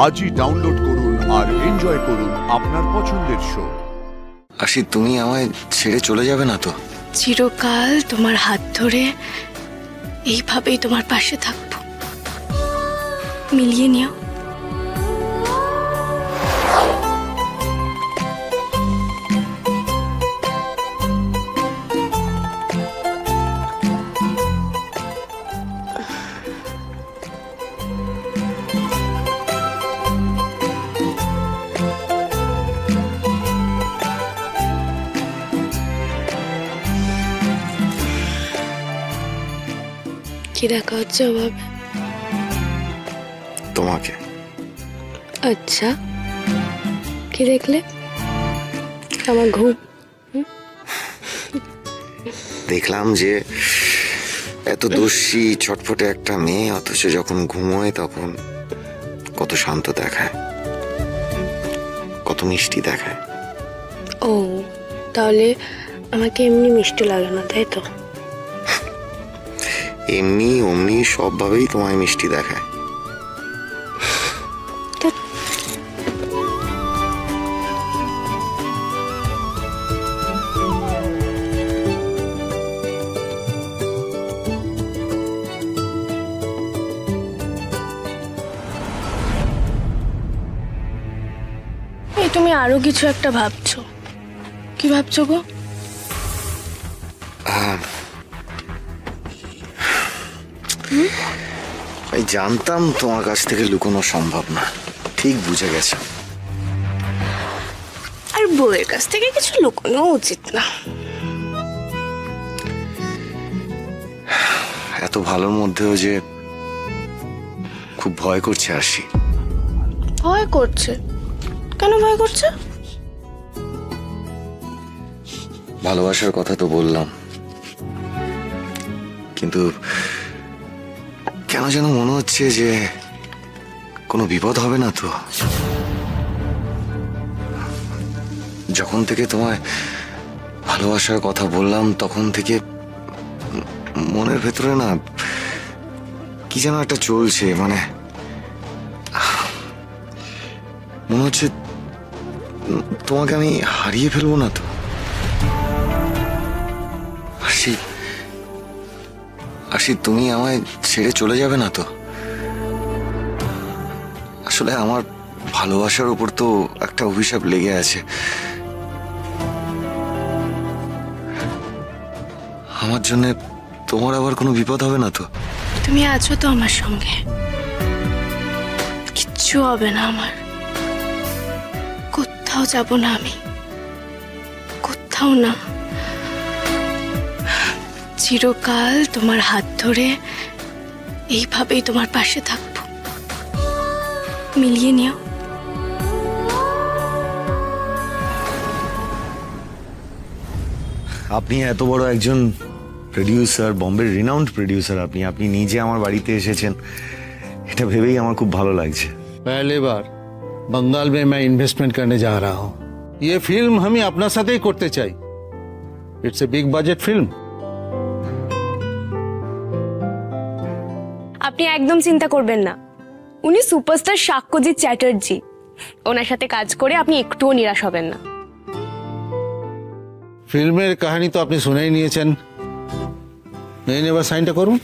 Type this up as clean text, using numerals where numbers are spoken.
আজই ডাউনলোড করুন আর এনজয় করুন আপনার পছন্দের শো। আশি, তুমি আমায় ছেড়ে চলে যাবে না তো? চিরকাল তোমার হাত ধরে এইভাবেই তোমার পাশে থাকবো। মিলিয়ে নিও। কি দেখা হচ্ছে ওভাবে? তোমাকে। আচ্ছা, কি দেখলে? আমার ঘুম। দেখলাম যে এত দোষী ছটফটে একটা মেয়ে, অথচ যখন ঘুমোয় তখন কত শান্ত দেখায়, কত মিষ্টি দেখায়। ও, তাহলে আমাকে এমনি মিষ্টি লাগে না, তাই তো? এমনি অমনি সবভাবেই তোমায় মিষ্টি দেখায়। এই তুমি আরো কিছু একটা ভাবছো। কি ভাবছো গো? জানতাম তোমার কাছ থেকে লুকোনো সম্ভব না, ঠিক বুঝে গেছে। আর বউয়ের কাছ থেকে কিছু লুকোনো উচিত না। এত ভালোর মধ্যেও যে খুব ভয় করছে আশি। ভয় করছে? কেন ভয় করছে? ভালোবাসার কথা তো বললাম, কিন্তু কেন যেন মনে হচ্ছে যে কোনো বিপদ হবে না তো। যখন থেকে তোমায় ভালোবাসার কথা বললাম তখন থেকে মনের ভেতরে না কি যেন একটা চলছে, মানে মনে হচ্ছে তোমাকে আমি হারিয়ে ফেলবো না তো। আশি, তুমি আমায় ছেড়ে চলে যাবে না তো? আসলে আমার ভালোবাসার উপর তো একটা অভিশাপ লেগে আছে। আমার জন্য তোমার আবার কোনো বিপদ হবে না তো? তুমি আছো তো আমার সঙ্গে, কিচ্ছু হবে না আমার। কোথাও যাব না আমি, কোথাও না। চিরকাল তোমার হাত ধরে এইভাবেই তোমার পাশে থাকবো। মিলিয়ে নিও। আপনি এত বড় একজন প্রডিউসার, বম্বের রিনাউন্ড প্রডিউসার, আপনি নিজে আমার বাড়িতে এসেছেন, এটা ভেবেই আমার খুব ভালো লাগছে। पहली बार बंगाल में मैं इन्वेस्टमेंट करने जा रहा हूँ। ये फिल्म हम ही अपना साथ ही करते चाहिए। It's a big budget film. আপনি একদম চিন্তা করবেন না, উনি সুপারস্টার সাক্ষ্যজিৎ চ্যাটার্জি। ওনার সাথে কাজ করে আপনি একটুও নিরাশ হবেন না। फिल्मेर कहानी तो आपने सुनाई नहीं है। नहीं नहीं, बस साइन टा करूँ।